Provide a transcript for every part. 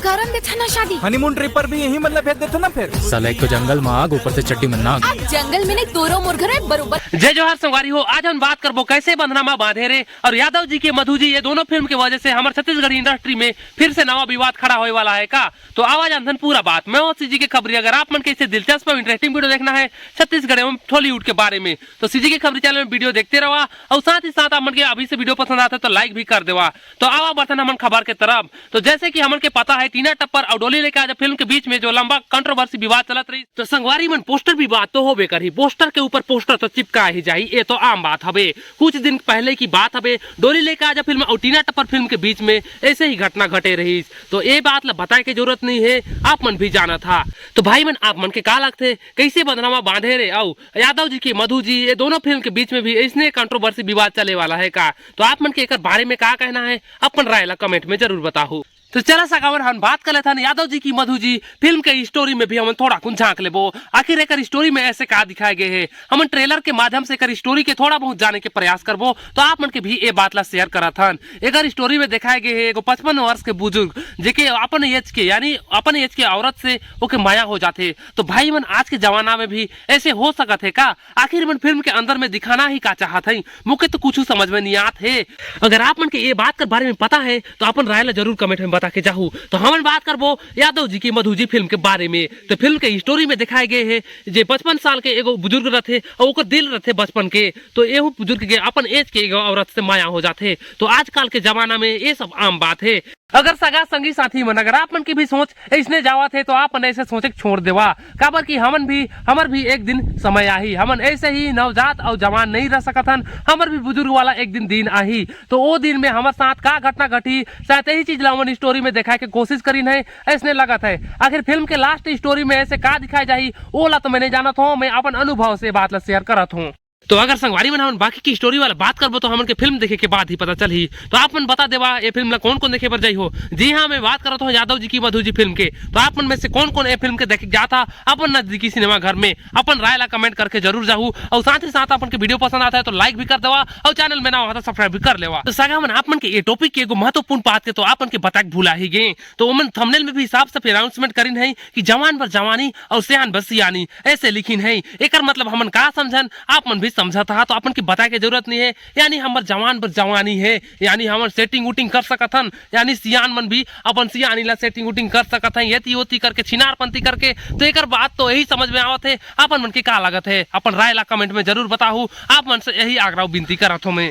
करम दे था ना शादी। हनीमून ट्रिप पर भी यही मतलब भेज देते ना फिर। साला एक तो जंगल में आग, ऊपर से चड्डी में नाग। अब जंगल में नहीं तोरो मुर्गर है बरोबर। जय जोहार संगवारी हो। आज हम बात करबो कैसे बंधनामा बांधे रे और यादव जी के मधु जी, ये दोनों फिल्म की वजह से हमारे छत्तीसगढ़ इंडस्ट्री में फिर से नवा विवाद खड़ा होने वाला है का। तो आवाज अंधन पूरा बात मैं सीजी के खबरी। अगर आप मन के इससे दिलचस्प और इंटरेस्टिंग वीडियो देखना है छत्तीसगढ़ एवं टॉलीवुड के बारे में तो सीजी के खबरी चैनल में वीडियो देखते रहा और साथ ही साथ आप मन के अभी से वीडियो पसंद आता है तो लाइक भी कर देवा। तो आवा बर्तन हमन खबर के तरफ। तो जैसे कि हमन के पता है टीना टप्पर और डोली लेके आज फिल्म के बीच में जो लंबा कंट्रोवर्सी विवाद चलत रही तो संगवारी मन पोस्टर विवाद तो होबे करी। पोस्टर के ऊपर पोस्टर तो चिपका ही जाई, ये तो आम बात हवे। कुछ दिन पहले की बात हवे, डोली लेके आज फिल्म और टीना टप्पर फिल्म के बीच में ऐसे ही घटना घटे रही। तो ये बात ला बताए की जरूरत नहीं है, आप मन भी जाना था। तो भाई मन आप मन के का लगते कैसे बंधनामा बांधे रे और यादव जी की मधु जी, ये दोनों फिल्म के बीच में भी इसने कंट्रोवर्सी विवाद चले वाला है का। तो आप मन के एक बारे में क्या कहना है अपन राय ला कमेंट में जरूर बताओ। तो चला सकावन हम बात कर लेते हैं यादव जी की मधु जी फिल्म के स्टोरी में भी हम थोड़ा कुछ झांक लेबो। आखिर एक स्टोरी में ऐसे का दिखाए गए हैं, हम ट्रेलर के माध्यम से एक स्टोरी के थोड़ा बहुत जाने के प्रयास करबो। तो आप मन के भी ये बात ला शेयर करा था। एक स्टोरी में दिखाए गए है 55 वर्ष के बुजुर्ग जेके अपन एज के यानी अपन एज के औरत से ओके माया हो जाते। तो भाई मन आज के जमाना में भी ऐसे हो सकत है का। आखिर मन फिल्म के अंदर में दिखाना ही का चाहत है, मुझे तो कुछ समझ में नहीं आत है। अगर आप मन के ये बात के बारे में पता है तो अपन राय ला जरूर कमेंट में बता के जाहू। तो हम बात करबो यादव जी की मधु जी फिल्म के बारे में। तो फिल्म के स्टोरी में दिखाए गए हैं जे 55 साल के एगो बुजुर्ग रहते और ओकर दिल रहते बचपन के। तो एहू बुजुर्ग के अपन एज के एगो औरत से माया हो जाते। तो आजकल के जमाना में ये सब आम बात है। अगर सगा संगी साथी मन अगर आप मन की भी सोच इसने जावा थे तो आप मन ऐसे सोचे छोड़ देवा काबर की हमर भी एक दिन समय आही। हमन ऐसे ही नवजात और जवान नहीं रह सकत हन, हमर भी बुजुर्ग वाला एक दिन आही। तो वो दिन में हमारे साथ का घटना घटी शायद यही चीज हमन स्टोरी में दिखाए के कोशिश करी नहीं ऐसने लगत है। आखिर फिल्म के लास्ट स्टोरी में ऐसे का दिखाई जाही वो ला तो मैं नहीं जानत हूँ, मैं अपन अनुभव से बात ला शेयर करत हूँ। तो अगर संगवारी मन हम बाकी की स्टोरी वाला बात करबो तो हमन के फिल्म देखे के बाद ही पता चली। तो आप मन बता देवा ये फिल्म ला कौन कौन देखे पर जाई हो। जी हाँ, मैं बात करत हूँ यादव जी की मधु जी फिल्म के। तो आप मन में से कौन कौन ये फिल्म के देखे जाता अपन नजदीकी सिनेमा घर में अपन राय ला कमेंट करके जरूर जाहू। और साथ ही साथ अपन के वीडियो पसंद आता है तो लाइक भी कर देवा और चैनल में ना हो तो सब्सक्राइब भी कर लेवा। तो सगा मन आप मन के ये टॉपिक के एगो महत्वपूर्ण बात के तो आप मन के बता के भूला ही गए। तो मन थंबनेल में भी साफ साफ अनाउंसमेंट करिन है कि जवान पर जवानी और सियान पर सियानी ऐसे लिखिन है। एकर मतलब हमन का समझन आप मन भी समझता है तो अपन की बताए की जरूरत नहीं है। यानी हमर जवान पर जवानी है, यानी हमर सेटिंग उटिंग कर सकत हन, यानी सियान मन भी अपन सियानी ला सेटिंग उटिंग कर सकत हन येती होती करके छिनारपंती करके। तो एकर बात तो यही समझ में आवत है। अपन मन की का लागत है अपन राय ला कमेंट में जरूर बताहू। आप मन से यही आग्रह विनती करत हूं मैं।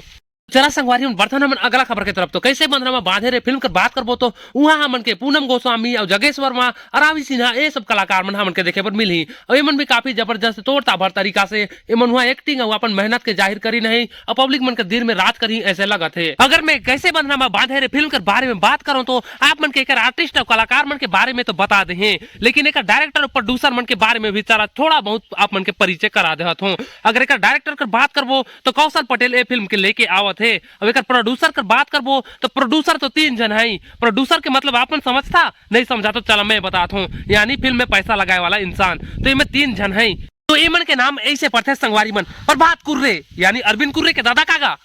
चला संगवारी बर्तन हमन अगला खबर के तरफ। तो कैसे बंधनामा बांधे रे फिल्म कर बात करबो तो वहां हमन के पूनम गोस्वामी और जगेश वर्मा और रावी सिन्हा ये सब कलाकार मन हमन के देखे पर मिली और एमन भी काफी जबरदस्त तोड़ता भर तरीका से एमन हुआ एक्टिंग और अपन मेहनत के जाहिर करी नहीं और पब्लिक मन के दिन में रात करी ऐसे लगत है। अगर मैं कैसे बंधनामा बांधे रे फिल्म के बारे में बात करूं तो आप मन के एक आर्टिस्ट और कलाकार मन के बारे में तो बता दे, लेकिन एक डायरेक्टर और प्रोड्यूसर मन के बारे में भी थोड़ा बहुत आप मन के परिचय करा देत हूं। अगर एक डायरेक्टर कर बात करबो तो कौशल पटेल ये फिल्म के लेके आवत है। अब एक प्रोड्यूसर कर बात करबो तो प्रोड्यूसर तो 3 जन है। प्रोड्यूसर के मतलब आपन समझता नहीं समझा तो चलो मैं बताता हूँ, यानी फिल्म में पैसा लगाए वाला इंसान। तो इनमें 3 जन है। तो एमन के नाम ऐसे पढ़ते संगवारी मन प्रभात कुर्रे यानी अरविंद कुर्रे के दादा कागा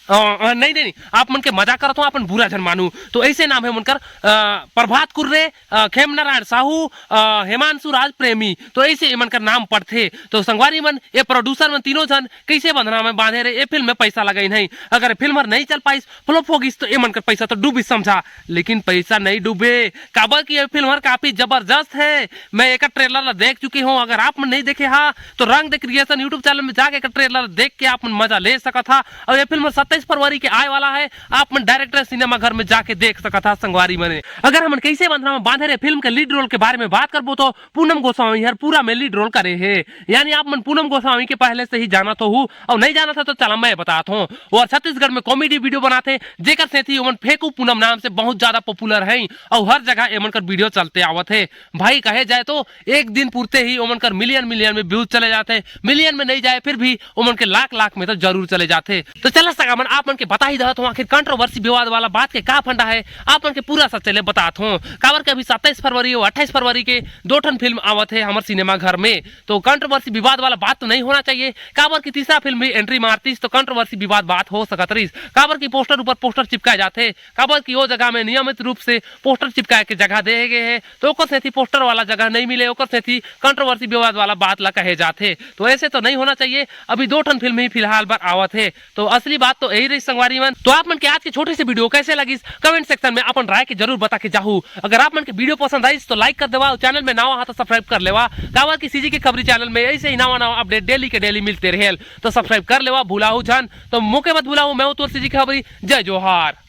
नहीं आप मन के मजाक करत हो अपन बुरा जन मानू। तो ऐसे नाम है उनकर प्रभात कुर्रे, खेम नारायण साहू, हेमांशु राज प्रेमी। तो ऐसे मन का नाम पढ़ते। तो संगवारी मन ये प्रोड्यूसर मन तीनों जन कैसे बंधनामा में बांधे रहे ये फिल्म में पैसा लगाई नहीं। अगर फिल्म नहीं चल पाई फ्लॉप होगी तो ये मन का पैसा तो डूबी समझा, लेकिन पैसा नहीं डूबे काबर की ये फिल्म काफी जबरदस्त है। मैं एक ट्रेलर देख चुकी हूँ। अगर आप मन नहीं देखे हाँ तो रंग दे क्रिएशन यूट्यूब चैनल में जाके ट्रेलर देख के आप मजा ले सका था। और ये फिल्म 27 फरवरी के आए वाला है, आप मन डायरेक्टर सिनेमा घर में जाके देख सका था संगवारी मने। अगर हम कैसे बंधनामा बांधे रहे फिल्म के लीड रोल के बारे में बात करबो तो पूनम गोस्वामी यार पूरा में लीड रोल करे है। यानी आप मन पूनम गोस्वामी के पहले से ही जाना तो हूँ और नहीं जाना था तो चला मैं बताता हूँ। और छत्तीसगढ़ में कॉमेडी वीडियो बनाते जेकर से थी उमन फेंकू पूनम नाम से बहुत ज्यादा पॉपुलर है और हर जगह एमन कर वीडियो चलते आवत है। भाई कहे जाए तो एक दिन पूरते ही उमन कर मिलियन में व्यूज चले जाते, मिलियन में नहीं जाए फिर भी उमन के लाख में तो जरूर चले जाते। तो चला सका मन आप मन के बता ही दहत हूँ आखिर कंट्रोवर्सी विवाद वाला बात के का फंडा है, आप मन के पूरा सच चले बतात हूँ। काबर के अभी 27 फरवरी और 28 फरवरी के 2 ठन फिल्म आवत है हमारे सिनेमा घर में, तो कंट्रोवर्सी विवाद वाला बात तो नहीं होना चाहिए। काबर की तीसरा फिल्म भी एंट्री मारतीस तो कंट्रोवर्सी विवाद बात हो सकत रही। काबर की पोस्टर ऊपर पोस्टर चिपकाए जाते, काबर की वो जगह में नियमित रूप से पोस्टर चिपकाए के जगह दे गए है, तो ओकर से थी पोस्टर वाला जगह नहीं मिले, ओकर से थी कंट्रोवर्सी विवाद वाला बात ला कहे जाते। तो ऐसे तो नहीं होना चाहिए। अभी 2 ठन फिल्म ही फिलहाल बार आवत है, तो असली बात तो यही रही संगवारी मन। तो आप मन के आज की छोटी सी वीडियो कैसे लगी कमेंट सेक्शन में अपन राय के जरूर बता के जाहू। अगर आप मन के वीडियो पसंद आई तो लाइक कर देवा, चैनल में नवा हा तो सब्सक्राइब कर लेवा। काबर की सीजी के खबरी चैनल में ऐसे ही नवा नवा अपडेट डेली के डेली मिलते रहे, तो सब्सक्राइब कर लेवा भूलाहू जान। तो मुके मत भूलाहू, मैं हूं तुर सीजी की खबरी। जय जोहार।